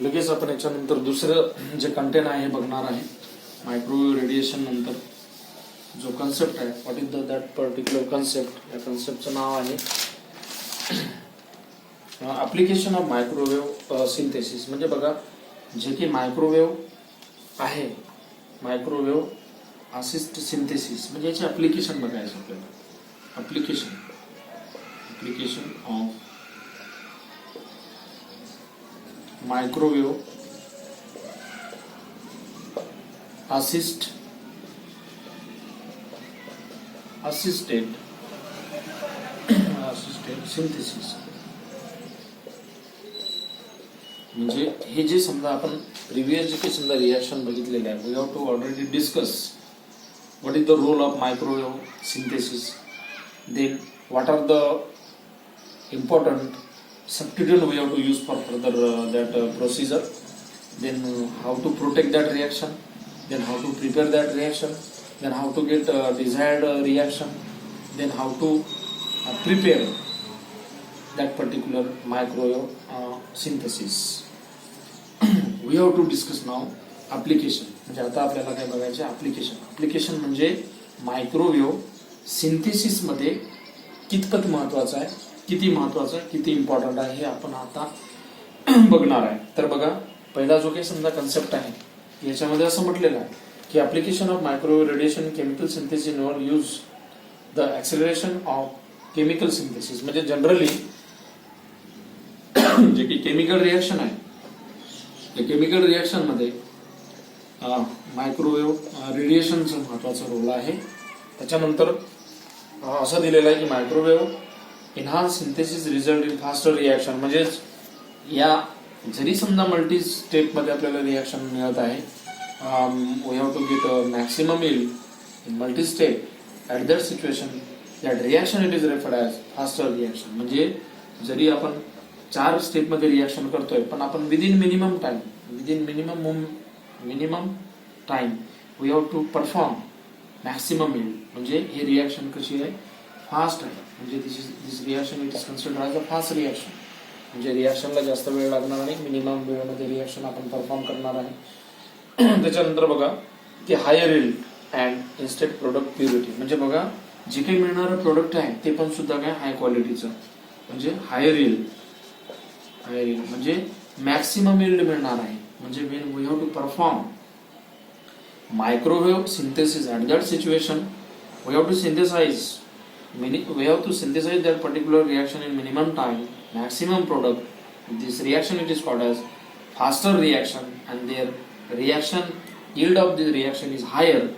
लगेच आपण याच्यानंतर दुसरं जे कंटेंट आहे हे बघणार आहे. मायक्रोवेव्ह रेडिएशन नंतर जो कन्सेप्ट आहे, what is that particular concept, या कन्सेप्टचं नाव आहे ऍप्लिकेशन ऑफ मायक्रोवेव्ह सिंथेसिस. म्हणजे बघा, जे की मायक्रोवेव्ह आहे, मायक्रोवेव्ह असिस्ट सिंथेसिस, म्हणजे याचे ऍप्लिकेशन बघायचं आपल्याला. Application of microwave assisted synthesis. म्हणजे हे जे समजा आपण प्रिव्हियस जे समजा रिएक्शन बघितलेले आहे, we have to already discuss what is the role of microwave synthesis, then what are the important substituent we have to use for further that procedure, then how to protect that reaction, then how to prepare that reaction, then how to get desired reaction, then how to prepare that particular microwave synthesis. We have to discuss now application. म्हणजे आता आपल्याला काय बघायचे, application म्हणजे microwave synthesis मध्ये कितपत महत्वाचं आहे, किती महत्वाचं आहे, किती इम्पॉर्टंट आहे, हे आपण आता बघणार आहे. तर बघा, पहिला जो काही समजा कन्सेप्ट आहे याच्यामध्ये असं म्हटलेलं आहे की application of microwave radiation chemical synthesis involve use the acceleration of chemical synthesis. म्हणजे जनरली जे की केमिकल रिएक्शन आहे, त्या केमिकल रिएक्शन मध्ये मायक्रोवेव्ह रेडिएशनचा महत्वाचा रोल आहे. त्याच्यानंतर असं दिलेलं आहे की microwave enhance synthesis result in faster reaction. म्हणजे या जरी समजा मल्टी स्टेप मध्ये आपल्याला रिएक्शन मिळत आहे, we have to get maximum yield in multi step at that situation, that reaction it is referred as faster reaction. म्हणजे जरी आपण 4 स्टेप मध्ये रिएक्शन करतोय, पण आपण within minimum time we have to perform maximum yield. म्हणजे ही reaction कशी आहे, फास्ट आहे. म्हणजे this reaction it is considered as a fast reaction. म्हणजे रिएक्शनला जास्त वेळ लागणार नाही, मिनिमम वेळेमध्ये रिएक्शन आपण परफॉर्म करणार आहे. त्याच्यानंतर बघा की higher yield and instant product purity. म्हणजे बघा, जे काही मिळणारं प्रोडक्ट आहे ते पण सुद्धा काय हाय क्वालिटीचं. म्हणजे हायर यील्ड म्हणजे मॅक्सिमम यील्ड मिळणार आहे. म्हणजे when we have to perform microwave synthesis at that situation, we have to synthesize that particular reaction in minimum time, maximum product. This reaction it is called as faster reaction, and their reaction yield of the reaction is higher,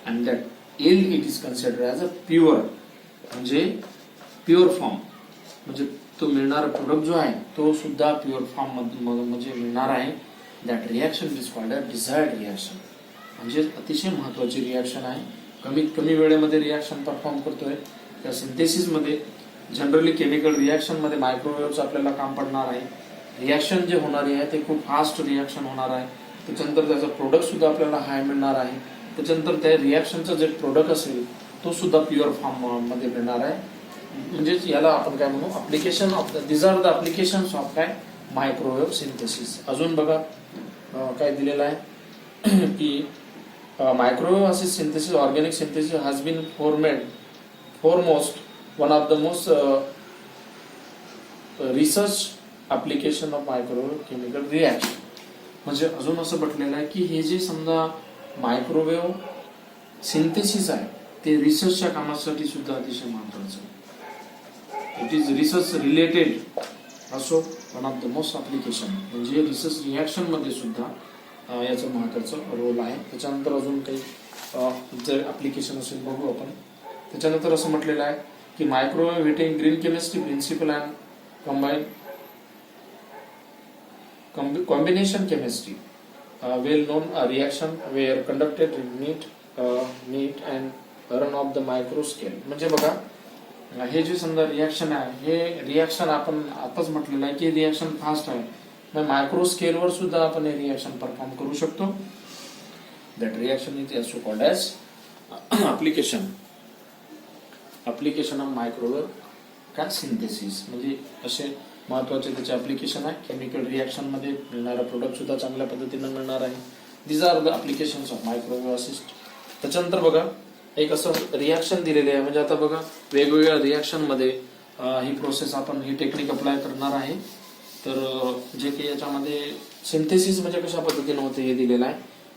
and that yield it is considered as a pure. म्हणजे pure form, म्हणजे तो मिळणारा product जो आहे तो सुद्धा pure form म्हणजे मिळणार आहे. That reaction is called as desired reaction. म्हणजे अतिशय महत्वाची रिएक्शन आहे. कमीत कमी वेळेमध्ये रिएक्शन परफॉर्म करतोय. त्या सिंथेसिस मध्ये जनरली केमिकल रिएक्शन मध्ये मायक्रोवेव्हचं आपल्याला काम पडणार आहे. रिएक्शन जे होणारी आहे ते खूप फास्ट रिएक्शन होणार आहे. त्याच्यानंतर त्याचा प्रोडक्ट सुद्धा आपल्याला हाय मिळणार आहे. त्याच्यानंतर त्या रिएक्शनचा जे प्रोडक्ट असेल तो सुद्धा प्युअर फॉर्म मध्ये मिळणार आहे. म्हणजे याला आपण काय म्हणू, application of this are the applications of काय मायक्रोवेव्ह सिंथेसिस. अजून बघा काय दिलेलं आहे की microwave assist synthesis, organic synthesis has been foremost one of the most research application of microwave chemical reaction. म्हणजे अजून असं म्हटलेलं आहे की हे जे समजा मायक्रोवेव्ह सिंथेसिस आहे ते रिसर्चच्या कामासाठी सुद्धा अतिशय महत्वाचं आहे. इट इज रिसर्च रिलेटेड असो one of the most application. म्हणजे रिसर्च रिएक्शन मध्ये सुद्धा याचं महत्वाचं रोल आहे. त्याच्यानंतर अजून काही जर ऍप्लिकेशन असेल बघू आपण. त्याच्यानंतर असं म्हटलेलं आहे की microwave heating green chemistry principle and combination chemistry well known reaction were conducted in neat and run of the micro scale. म्हणजे बघा, हे जे समजा रिएक्शन आहे, हे रिएक्शन आपण आताच म्हटलेलं आहे की रिएक्शन फास्ट आहे. मायक्रो स्केलवर सुद्धा आपण हे रिएक्शन परफॉर्म करू शकतो. That reaction is also called as application of microwave काय सिंथेसिस. म्हणजे असे महत्वाचे त्याचे ऍप्लिकेशन आहे. केमिकल रिॲक्शन मध्ये मिळणारा प्रोडक्ट सुद्धा चांगल्या पद्धतीने मिळणार आहे. These are the applications of microwave assist. त्याच्यानंतर बघा एक असं रिॲक्शन दिलेले आहे, म्हणजे आता बघा वेगवेगळ्या रिॲक्शन मध्ये ही प्रोसेस आपण ही टेक्निक अप्लाय करणार आहे. तर जे काही याच्यामध्ये सिंथेसिस म्हणजे कशा पद्धतीने होते हे दिलेलं आहे.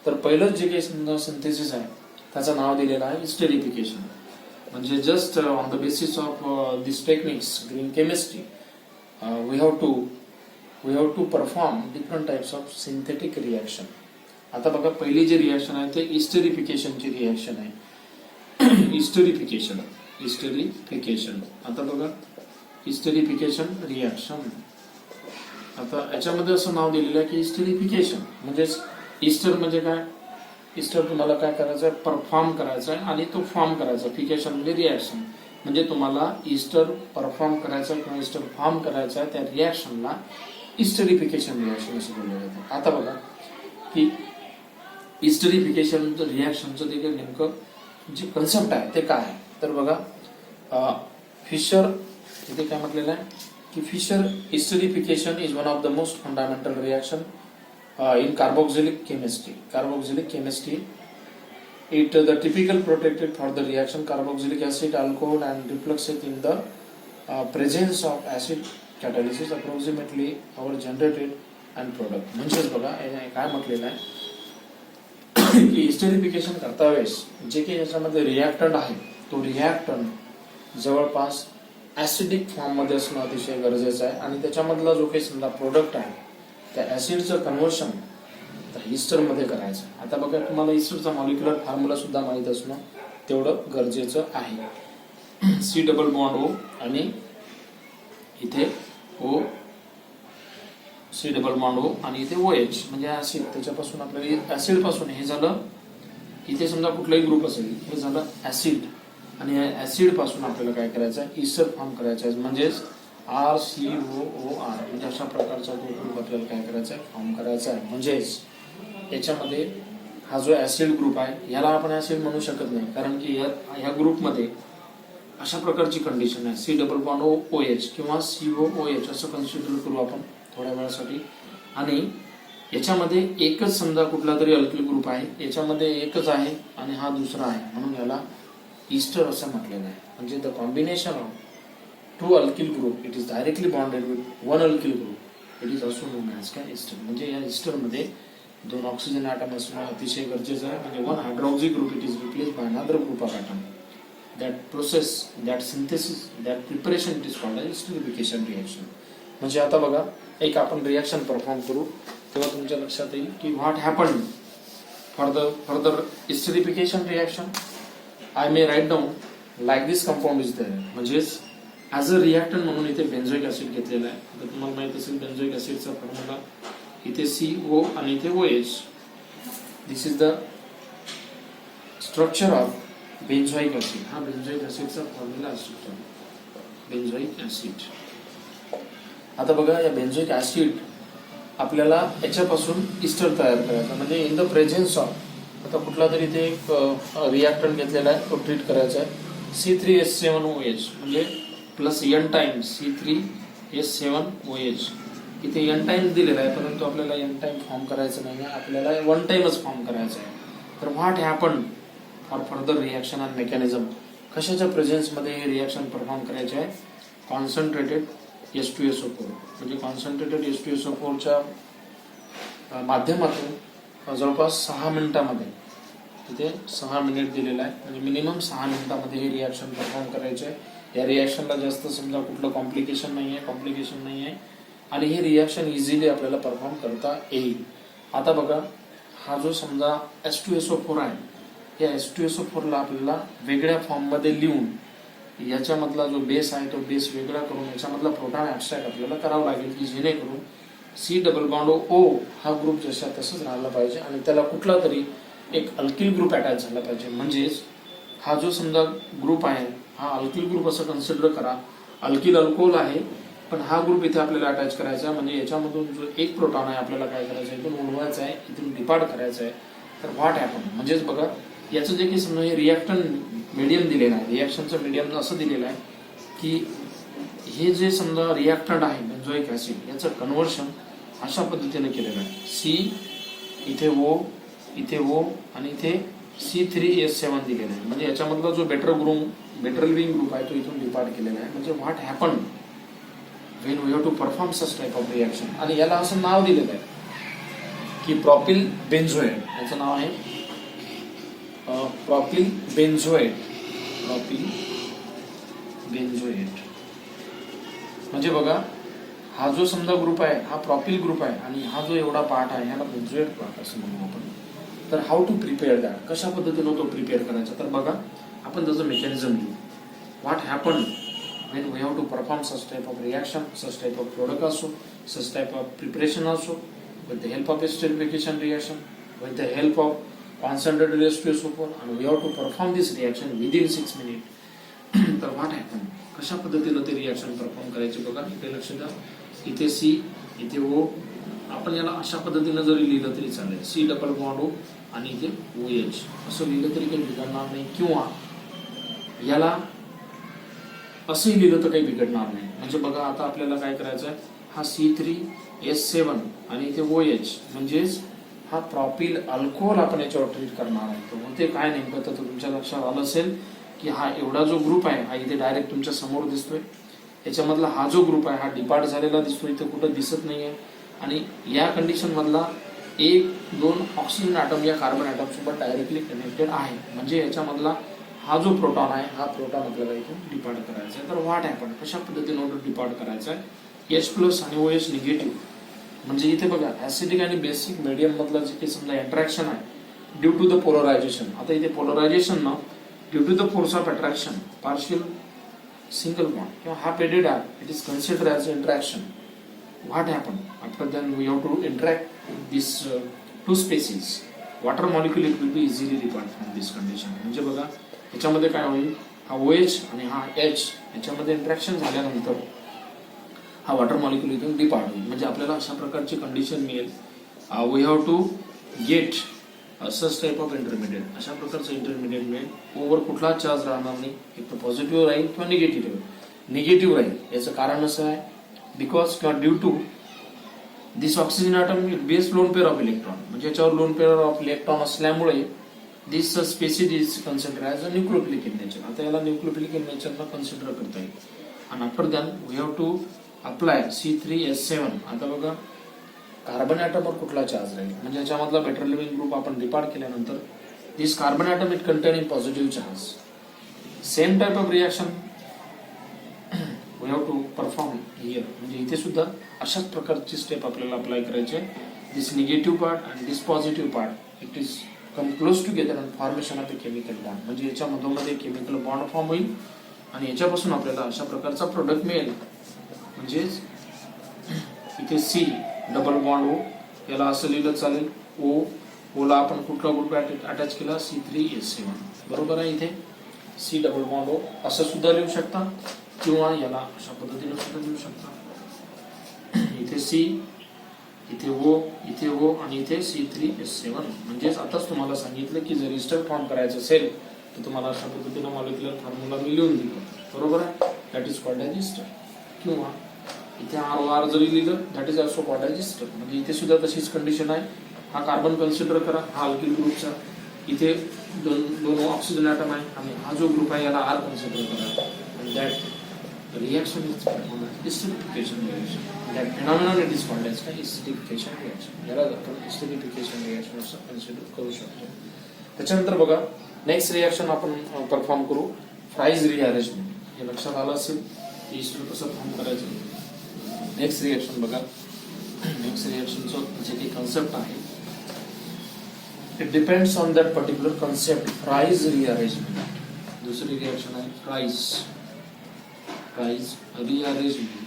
तर पहिलंच जे काही सिंथेसिस आहे त्याचं नाव दिलेलं आहे इस्टरिफिकेशन. म्हणजे just on the basis of this techniques green chemistry we have to perform different types of synthetic reaction. आता बघा पहिली जी रिॲक्शन आहे ते इस्टरिफिकेशनची रिॲक्शन आहे. इस्टरिफिकेशन. आता बघा इस्टरिफिकेशन रिॲक्शन. आता याच्यामध्ये असं नाव दिलेलं आहे की इस्टरिफिकेशन म्हणजेच इस्टर म्हणजे काय, इस्टर तुम्हाला काय करायचं आहे, परफॉर्म करायचं आहे आणि तो फॉर्म करायचा. फिकेशन म्हणजे रिॲक्शन, म्हणजे तुम्हाला इस्टर परफॉर्म करायचं किंवा इस्टर फॉर्म करायचं आहे, त्या रिॲक्शनला इस्टरिफिकेशन रिॲक्शन असं बोललं जातं. आता बघा की इस्टरिफिकेशन रिॲक्शनचं ते नेमकं जे कन्सेप्ट आहे ते काय आहे. तर बघा फिशर इथे काय म्हटलेलं आहे की Fischer esterification is one of the most fundamental reaction in carboxylic chemistry. It the typical protected for the reaction carboxylic acid, alcohol and reflux in the presence of acid catalysis approximately our generated and product. म्हणजेच बघा काय म्हटलेलं आहे की इस्टरिफिकेशन करता वेळेस जे काही याच्यामध्ये रिॲक्टंट आहे तो रिॲक्टंट जवळपास ऍसिडिक फॉर्म मध्ये असणं अतिशय गरजेचं आहे आणि त्याच्यामधला जो काही समजा प्रोडक्ट आहे त्या ऍसिडचं कन्व्हर्शन इस्टर मध्ये करायचं. आता बघा तुम्हाला इस्टरचा मॉलिक्युलर फॉर्म्युला सुद्धा माहित असणं तेवढं गरजेचं आहे. सी डबल बॉन्ड ओ आणि इथे ओ, सी डबल बॉन्ड ओ आणि इथे ओ एच म्हणजे ऍसिड. त्याच्यापासून आपल्याला ऍसिड पासून हे झालं, इथे समजा कुठलाही ग्रुप असेल हे झालं ऍसिड आणि या ऍसिड पासून आपल्याला काय करायचं आहे, इस्टर फॉर्म करायचं आहे. म्हणजेच RCOOR म्हणजे अशा प्रकारचा ग्रुप आपल्याला काय करायचा आहे, फॉर्म करायचा आहे. म्हणजेच याच्यामध्ये हा जो ऍसिड ग्रुप आहे याला आपण ऍसिड म्हणू शकत नाही, कारण की या ग्रुपमध्ये अशा प्रकारची कंडिशन आहे सी डबल बॉन्ड OH किंवा COOH असं कन्सिडर करू आपण थोड्या वेळासाठी. आणि याच्यामध्ये एकच समजा कुठला तरी अल्किल ग्रुप आहे, याच्यामध्ये एकच आहे आणि हा दुसरा आहे, म्हणून याला इस्टर असं म्हटलेलं आहे. म्हणजे the combination of two alkyl group it is directly bonded with one alkyl group it is also known as काय इस्टर. म्हणजे या इस्टरमध्ये दोन ऑक्सिजन ॲटम असणं अतिशय गरजेचं आहे. म्हणजे one hydroxy group it is replace by another group of atom. That process, that synthesis, that preparation it is called as esterification reaction. म्हणजे आता बघा एक आपण रिॲक्शन परफॉर्म करू तेव्हा तुमच्या लक्षात येईल की what happen for the esterification reaction. I may write down like this compound is there. म्हणजेच ॲज अ रिॲक्टंट म्हणून इथे बेन्झोइक ऍसिड घेतलेला आहे. तर तुम्हाला माहित असेल बेन्झोइक ऍसिडचा फॉर्म्युला इथे CO आणि इथे OH. This is the structure of benzoic acid. हा बेन्झोइक ऍसिडचा फॉर्म्युला स्ट्रक्चर बेन्झोइक ऍसिड. आता बघा या बेन्झोइक ऍसिड आपल्याला याच्यापासून इस्टर तयार करायचा. म्हणजे इन द प्रेझेन्स ऑफ आता कुठला तरी ते एक रिॲक्टंट घेतलेला आहे तो ट्रीट करायचा आहे. C3H7OH म्हणजे प्लस N टाइम्स C3H7OH. इथे N टाइम्स दिलेला आहे परंतु आपल्याला N टाइम फॉर्म करायचं नाही आहे, आपल्याला वन टाइमच फॉर्म करायचं आहे. तर what happen for further reaction and mechanism. कशाच्या प्रेझेन्समध्ये हे रिॲक्शन परफॉर्म करायचे आहे, कॉन्सन्ट्रेटेड H2SO4 म्हणजे कॉन्सन्ट्रेटेड H2SO4च्या माध्यमातून जवळपास 6 मिनिटांमध्ये इथे 6 मिनिट दिलेला आहे. म्हणजे मिनिमम 6 मिनिटांमध्ये हे रिॲक्शन परफॉर्म करायचे आहे. या रिॲक्शनला जास्त समजा कुठलं कॉम्प्लिकेशन नाही आहे आणि हे रिॲक्शन इझिली आपल्याला परफॉर्म करता येईल. आता बघा हा जो समजा H2SO4 आहे या H2SO4 ला आपल्याला वेगळ्या फॉर्ममध्ये लिहून याच्यामधला जो बेस आहे तो बेस वेगळा करून याच्यामधला प्रोटॉन ऍब्स्ट्रॅक्ट आपल्याला करावा लागेल की जेणेकरून C डबल बॉन्ड O हा ग्रुप जसा तसंच राहिला पाहिजे आणि त्याला कुठला तरी एक अल्किल ग्रुप अटॅच झाला पाहिजे. म्हणजेच हा जो समजा ग्रुप आहे हा अल्किल ग्रुप असं कन्सिडर करा. अल्किल अल्कोहोल आहे पण हा ग्रुप इथे आपल्याला अटॅच करायचा आहे. म्हणजे याच्यामधून जो एक प्रोटॉन आहे आपल्याला काय करायचं आहे, इथून उडवायचा आहे, इथून डिपार्ट करायचं आहे. तर व्हॉट हॅपन म्हणजेच बघा याचं जे काही समजा हे रिॲक्टन मीडियम दिलेलं आहे, रिॲक्शनचं मीडियम असं दिलेलं आहे की हे जे समजा रिॲक्टंट आहे बेन्झोइक ऍसिड याचं कन्व्हर्शन अशा पद्धतीने केलेलं आहे. सी इथे ओ आणि इथे C3H7 दिलेलं आहे. म्हणजे याच्यामधला जो बेटर लिव्हिंग ग्रुप आहे तो इथून डिपार्ट केलेला आहे. म्हणजे what happen when we have to perform such type of reaction. आणि याला असं नाव दिलेलं आहे की प्रॉपिल बेन्झोएट. याचं नाव आहे प्रॉपिल बेन्झोएट. म्हणजे बघा हा जो समजा ग्रुप आहे हा प्रॉपिल ग्रुप आहे आणि हा जो एवढा पार्ट आहे ह्याला बेन्झोएट पार्ट असं म्हणू आपण. तर हाऊ टू प्रिपेअर दॅट, कशा पद्धतीनं तो प्रिपेअर करायचा. तर बघा आपण त्याचं मेकॅनिझम घेऊ. What happen when we have to perform such type of reaction, such type of product also, such type of preparation also, with the help of esterification reaction, with the help of concentrated H2SO4, and we have to perform this reaction within 6 minutes. तर what happened? कशा पद्धतीनं ते reaction perform करायचे बघा. इथे लक्ष द्या. इथे C, इथे O. आपण याला अशा पद्धतीनं जरी लिहिलं तरी चालेल. C∫O आणि इथे OH असं लिहिलं तरी काही बिघडणार नाही, किंवा याला असंही लिहिलं तर काही बिघडणार नाही. म्हणजे बघा आता आपल्याला काय करायचं आहे, हा C3H7 आणि इथे OH म्हणजेच हा प्रॉपिल अल्कोहोल आपण याच्यावर ट्रीट करणार आहे. तर ते काय नेमकं तर तुमच्या लक्षात आलं असेल की हा एवढा जो ग्रुप आहे हा इथे डायरेक्ट तुमच्या समोर दिसतोय. याच्यामधला हा जो ग्रुप आहे हा डिपार्ट झालेला दिसतोय, इथे कुठं दिसत नाहीये. आणि या कंडिशन मधला 1-2 ऑक्सिजन ॲटम या कार्बन ॲटम सोबत डायरेक्टली कनेक्टेड आहे. म्हणजे याच्यामधला हा जो प्रोटॉन आहे हा प्रोटॉन आपल्याला इथून डिपार्ट करायचा आहे. तर व्हॉट हॅपन, कशा पद्धतीने डिपार्ट करायचा आहे. H+ आणि OH निगेटिव्ह. म्हणजे इथे बघा ऍसिडिक आणि बेसिक मीडियम मधलं जे काही समजा इंटरॅक्शन आहे ड्यू टू द पोलरायझेशन. आता इथे पोलरायझेशन ना due to the force of attraction partial single bond किंवा half added are it is considered as interaction. What happen after then we have to interact this two species. Water molecule it will be easily depart from this condition. म्हणजे बघा याच्यामध्ये काय होईल, हा OH आणि हा H याच्यामध्ये interaction झाल्यानंतर हा वॉटर मॉलिक्युल इथून डिपार्ट होईल. म्हणजे आपल्याला अशा प्रकारची कंडिशन मिळेल. We have to get such type of intermediate. अशा प्रकारचं इंटरमिडिएट मिळेल. ओव्हर कुठला चार्ज राहणार नाही, एक तर पॉझिटिव्ह राहील किंवा निगेटिव्ह राहील. याचं कारण असं आहे बिकॉज किंवा due to this oxygen atom base lone pair of electron. म्हणजे याच्यावर लोन पेअर ऑफ इलेक्ट्रॉन असल्यामुळे this species is consider as a nucleophilic in nature. आता याला न्यूक्लियोफिलिक इन नेचरला कन्सिडर करता येईल. आणि after than we have to apply C3H7. आता बघा कार्बन ॲटमवर कुठला चार्ज राहील, म्हणजे याच्यामधला बेटर लिव्हिंग ग्रुप आपण डिपार्ट केल्यानंतर this carbon atom it contain positive charge. Same type of reaction we have to perform here. म्हणजे इथे सुद्धा अशाच प्रकारची स्टेप आपल्याला अप्लाय करायचे. This negative part and this positive part it is come close together and formation of a chemical bond. म्हणजे याच्या मधोमध्ये chemical bond form होईल आणि याच्यापासून आपल्याला अशा प्रकारचा प्रोडक्ट मिळेल. म्हणजेच इथे C∫O याला असं लिहिलं चालेल. ओला आपण कुठला ग्रुप अटॅच केला, C3H7. बरोबर आहे. इथे C∫O असं सुद्धा लिहू शकता किंवा याला अशा पद्धतीने सुद्धा लिहू शकता. इथे C, इथे O आणि इथे C3H7. म्हणजेच आताच तुम्हाला सांगितलं की जर इस्टर फॉर्म करायचं असेल तर तुम्हाला अशा पद्धतीने मॉलिक्युलर फॉर्म्युला मी लिहून दिलं. बरोबर आहे. That is called as ester. किंवा इथे ROR जरी लिहिलं that is also called as ester. म्हणजे इथे सुद्धा तशीच कंडिशन आहे. हा कार्बन कन्सिडर करा, हा अल्किल ग्रुपचा. इथे दोन ऑक्सिजन ॲटम आहे आणि हा जो ग्रुप आहे याला R कन्सिडर करा. आणि that reaction is esterification reaction. That phenomenon it is called as esterification reaction. याला आपण एस्टरिफिकेशन रिॲक्शन असं कन्सिडर करू शकतो. त्याच्यानंतर बघा नेक्स्ट रिॲक्शन आपण परफॉर्म करू, फ्राईज रिअरेंजमेंट. हे लक्षात आलं असेल की इस्टर कसं फॉर्म करायचं. नेक्स्ट रिॲक्शन बघा. नेक्स्ट रिॲक्शनचं जे काही कन्सेप्ट आहे it depends on that particular concept. Fries rearrangement. दुसरी रिॲक्शन आहे फ्राईज रिअरेंजमेंट.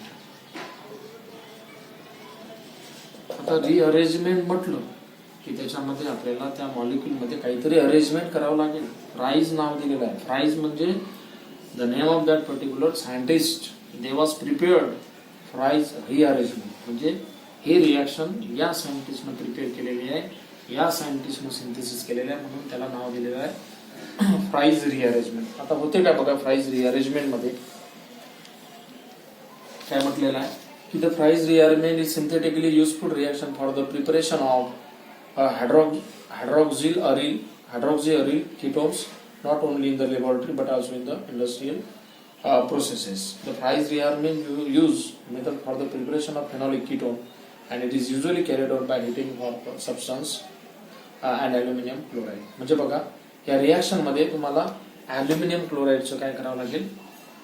आता रिअरेंजमेंट म्हटलं की त्याच्यामध्ये आपल्याला त्या मॉलिक्युलमध्ये काहीतरी अरेंजमेंट करावं लागेल. फ्राईज नाव दिलेलं आहे. फ्राईज म्हणजे the name of that particular scientist. They was prepared fries rearrangement. म्हणजे हे रिॲक्शन या सायंटिस्टनं प्रिपेअर केलेली आहे, या सायंटिस्टनं सिंथेसिस केलेलं आहे, म्हणून त्याला नाव दिलेलं आहे फ्राईज रिअरेंजमेंट. आता होते काय बघा फ्राईज रिअरेंजमेंट मध्ये काय म्हटलेलं आहे की the price rearrangement is synthetically useful reaction for the preparation of hydroxyaryl ketones not only in the laboratory but also in the industrial processes. The price rearrangement use method for the preparation of phenolic ketone and it is usually carried out by heating for substance and aluminum chloride. म्हणजे बघा या reaction मध्ये तुम्हाला aluminium क्लोराइडचं काय करावं लागेल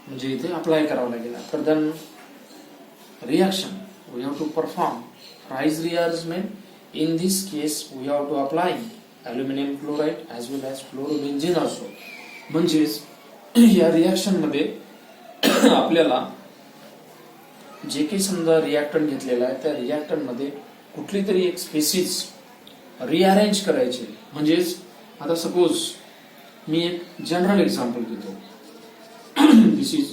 म्हणजे इथे अप्लाय करावं लागेल. तर then reaction we have to perform price rearrangement. In this case we have to apply aluminum chloride as well as chlorobenzene also. म्हणजेच या रिएक्शन मध्ये आपल्याला जे काही समजा रिएक्टंट घेतलेला आहे त्या रिएक्टंट मध्ये कुठली तरी एक स्पेसिस रिअरेंज करायचे. म्हणजेच आता सपोज मी एक जनरल एक्झाम्पल देतो. दिस इज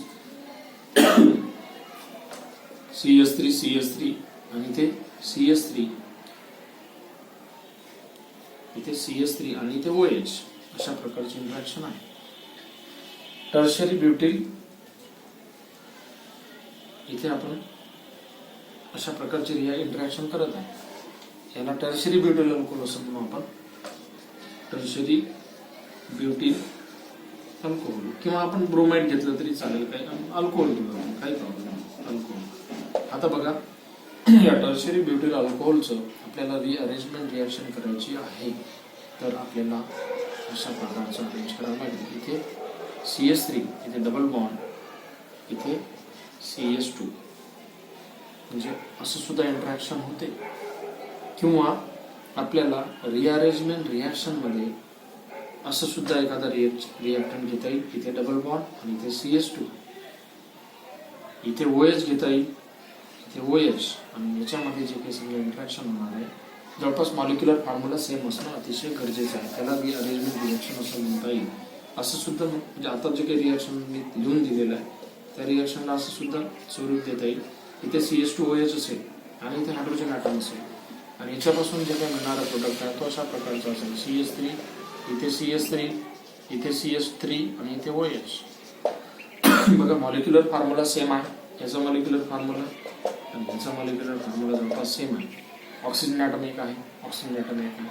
CS3 आणि इथे CS3 आणि इथे OH अशा प्रकारचे इंटरॅक्शन आहे. टर्शरी ब्युटिल इथे आपण अशा प्रकारचे इंटरॅक्शन करत आहे. याला टर्शरी ब्युटिल अल्कोहोल असं म्हणू आपण. टर्शरी ब्युटिल अल्कोहोल किंवा आपण ब्रोमाइड घेतलं तरी चालेल. काही अल्कोहोल घेऊ काही प्रॉब्लेम नाही. अल्कोहोल. आता बघा या टर्शरी ब्युटिल अल्कोहोलचं आपल्याला रिअरेंजमेंट रिएक्शन करायची आहे तर आपल्याला अशा प्रकारचं अरेंज करावं लागेल. इथे CS3 इथे डबल बॉन्ड इथे CS2 म्हणजे असं सुद्धा इंटरॅक्शन होते. किंवा आपल्याला रिअरेंजमेंट रिएक्शन मध्ये असं सुद्धा एखादा रिएक्टंट घेता येईल. इथे डबल बॉन्ड आणि इथे CS2 इथे OH घेता येईल. इथे OH आणि याच्यामध्ये जे काही समजा इंटरॅक्शन होणार आहे जवळपास मॉलिक्युलर फॉर्म्युला सेम असणं अतिशय गरजेचं आहे. त्याला रिअरेंजमेंट रिएक्शन असं म्हणता येईल. असं सुद्धा म्हणजे आता जे काही रिएक्शन मी लिहून दिलेलं आहे त्या रिएक्शनला असं सुद्धा स्वरूप देता येईल. इथे CS2 OH असेल आणि इथे हायड्रोजन ॲटम असेल आणि याच्यापासून जे काही मिळणारा प्रोडक्ट आहे तो अशा प्रकारचा असेल. CS3 इथे CS3 इथे CS3 आणि इथे OH. बघा मॉलिक्युलर फॉर्म्युला सेम आहे. याचा मॉलिक्युलर फॉर्म्युला आणि याचा मॉलिक्युलर फॉर्म्युला जवळपास सेम आहे. ऑक्सिजन ॲटम एक आहे. ऑक्सिजन ॲटम एक आहे.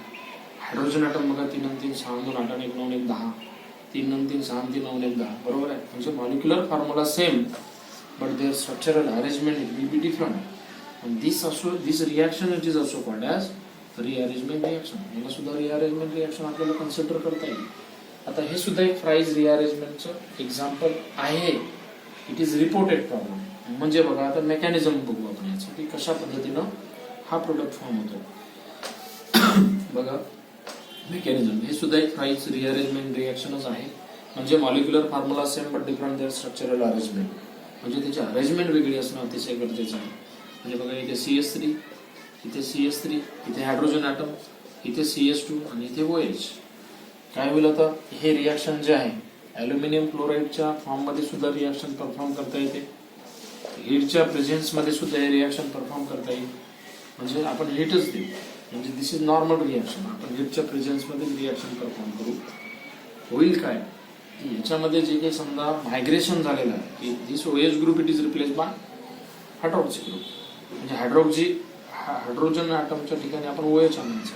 हायड्रोजन ॲटम बघा 3 आणि 3 6 2 8 1 9 1 10 3 आणि 3 6 3 9 1 10 बरोबर आहे. म्हणजे molecular formula same but their structural arrangement it will be different. and this reaction it is also called as rearrangement reaction. याला सुद्धा रिअरेंजमेंट रिएक्शन आपल्याला कन्सिडर करता येईल. आता हे सुद्धा एक प्राइस रिअरेंजमेंटचं एक्झाम्पल आहे. It is reported problem. म्हणजे बघा आता मेकॅनिझम बघू आपण याचं की कशा पद्धतीनं हा प्रोडक्ट फॉर्म होतो. बघा मेकॅनिझम हे सुद्धा एक प्राइस रिअरेंजमेंट रिएक्शनच आहे. म्हणजे molecular formula same but different their structural arrangement. म्हणजे त्याची अरेंजमेंट वेगळी असणं अतिशय गरजेचं आहे. म्हणजे बघा इथे CS3 इथे CS3 इथे हायड्रोजन ॲटम इथे CS2 आणि इथे OH. काय होईल आता हे रिएक्शन जे आहे अॅल्युमिनियम क्लोराईडच्या फॉर्ममध्ये सुद्धा रिएक्शन परफॉर्म करता येते. हीटच्या प्रेझेन्समध्ये सुद्धा हे रिएक्शन परफॉर्म करता येईल. म्हणजे आपण हीटच देऊ म्हणजे दिस इज नॉर्मल रिएक्शन. आपण हीटच्या प्रेझेन्समध्ये रिएक्शन परफॉर्म करू. होईल काय की याच्यामध्ये जे काही समजा मायग्रेशन झालेलं आहे की दिस OH group it is replace bye hydroxy group. म्हणजे हायड्रोजन ॲटमच्या ठिकाणी आपण OH आणायचं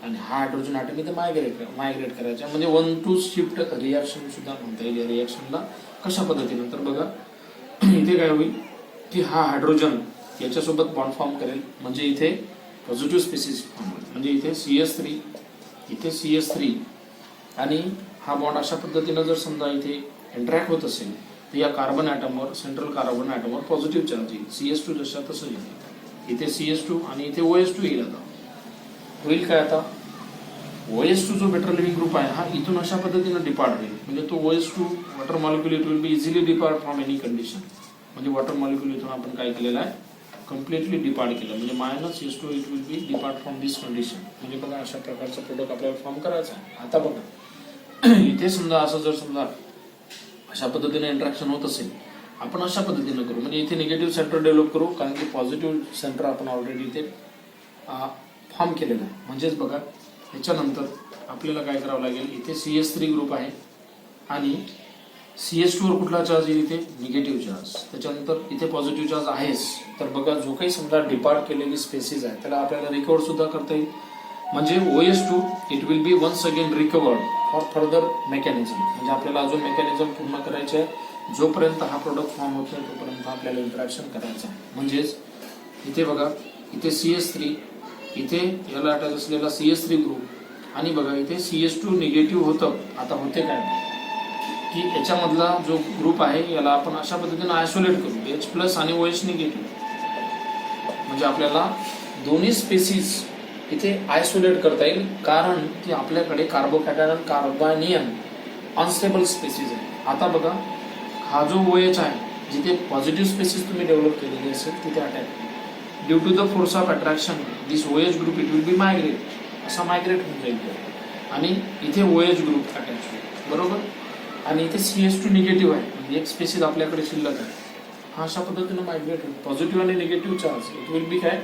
आणि हा हायड्रोजन ॲटम इथे मायग्रेट करायचा. म्हणजे 1 to शिफ्ट रिएक्शन सुद्धा म्हणता येईल. या रिएक्शनला कशा पद्धतीनं तर बघा इथे काय होईल की हा हायड्रोजन याच्यासोबत बॉन्ड फॉर्म करेल. म्हणजे इथे पॉझिटिव्ह स्पेसिस फॉर्म होईल. म्हणजे इथे CS3 इथे CS3 आणि हा बॉन्ड अशा पद्धतीनं जर समजा इथे इंटरॅक्ट होत असेल तर या कार्बन ॲटमवर सेंट्रल कार्बन ॲटमवर पॉझिटिव्ह चार्ज येईल. CS2 जशा तसं येईल. इथे CS2 आणि इथे OH2 येईल. आता होईल काय आता OH2 जो बेटर लिव्हिंग ग्रुप आहे हा इथून अशा पद्धतीनं डिपार्ट होईल. म्हणजे तो OH2 water molecule it will be easily depart from any condition. म्हणजे वॉटर मॉलिक्युल इथून आपण काय केलेलं आहे कम्प्लिटली डिपार्ट केलं. म्हणजे -S2 it will B depart from this condition. म्हणजे बघा अशा प्रकारचा प्रोडक्ट आपल्याला फॉर्म करायचा आहे. आता बघा इथे समजा असं जर समजा अशा पद्धतीने इंटरॅक्शन होत असेल आपण अशा पद्धतीनं करू. म्हणजे इथे निगेटिव्ह सेंटर डेव्हलप करू कारण की पॉझिटिव्ह सेंटर आपण ऑलरेडी इथे फॉर्म केलेलं आहे. म्हणजेच बघा याच्यानंतर आपल्याला काय करावं लागेल इथे CS3 ग्रुप आहे आणि CH2 वर कुठला चार्ज येईल इथे निगेटिव्ह चार्ज. त्याच्यानंतर इथे पॉझिटिव्ह चार्ज आहेच. तर बघा जो काही समजा डिपार्ट केलेली स्पेसिस आहे त्याला आपल्याला रिकवर सुद्धा करता येईल. म्हणजे OH2 it will be once again recovered for further mechanism. म्हणजे आपल्याला अजून मेकॅनिझम पूर्ण करायचे आहे. जोपर्यंत हा प्रोडक्ट फॉर्म होत नाही तोपर्यंत आपल्याला इंटरॅक्शन करायचं आहे. म्हणजेच इथे बघा इथे CH3 इथे याला अटॅच असलेला CH3 ग्रुप आणि बघा इथे CH2 निगेटिव्ह होतं. आता होते काय की याच्यामधला जो ग्रुप आहे याला आपण अशा पद्धतीने आयसोलेट करू H+ आणि OH निगेटिव्ह. म्हणजे आपल्याला दोन्ही स्पेसिस इथे आयसोलेट करता येईल कारण की आपल्याकडे कार्बोकॅटायन आणि कार्बोनियन अनस्टेबल स्पेसिस आहे. आता बघा हा जो OH आहे जिथे पॉझिटिव्ह स्पेसिस तुम्ही डेव्हलप केलेली असेल तिथे attack due to the force of attraction this OH group it will be migrate. असा मायग्रेट होऊन जाईल आणि इथे OH ग्रुप अटॅच होईल बरोबर. आणि इथे CH2 निगेटिव्ह आहे म्हणजे एक स्पेसिस आपल्याकडे शिल्लक आहे. हा अशा पद्धतीने मायग्रेट होईल. पॉझिटिव्ह आणि निगेटिव्ह चार्ज इट विल बी काय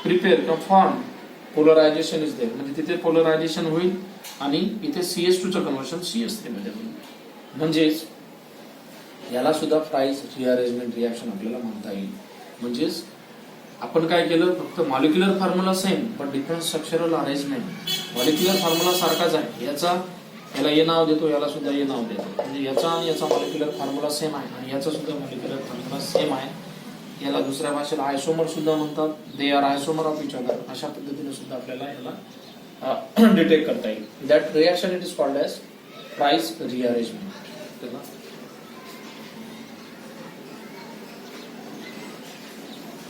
प्रिपेअर किंवा फॉर्म पोलरायझेशन इज देअर. म्हणजे तिथे पोलरायझेशन होईल आणि इथे CH2 चं कन्व्हर्शन CH3 मध्ये होईल. म्हणजेच याला सुद्धा प्राइस रिअरेंजमेंट रिॲक्शन आपल्याला म्हणता येईल. म्हणजेच आपण काय केलं फक्त मॉलिक्युलर फॉर्म्युला सेम पण different structural arrangement. Molecular formula सारखाच आहे. याला हे नाव देतो याला सुद्धा हे नाव देतो. म्हणजे याचा आणि याचा मॉलिक्युलर फॉर्म्युला सेम आहे आणि याचा सुद्धा मॉलिक्युलर फॉर्म्युला सेम आहे. याला दुसऱ्या भाषेला आयसोमर सुद्धा म्हणतात. They are isomer of each other. अशा पद्धतीने सुद्धा आपल्याला याला डिटेक्ट करता येईल. That reaction it is called as Fries rearrangement.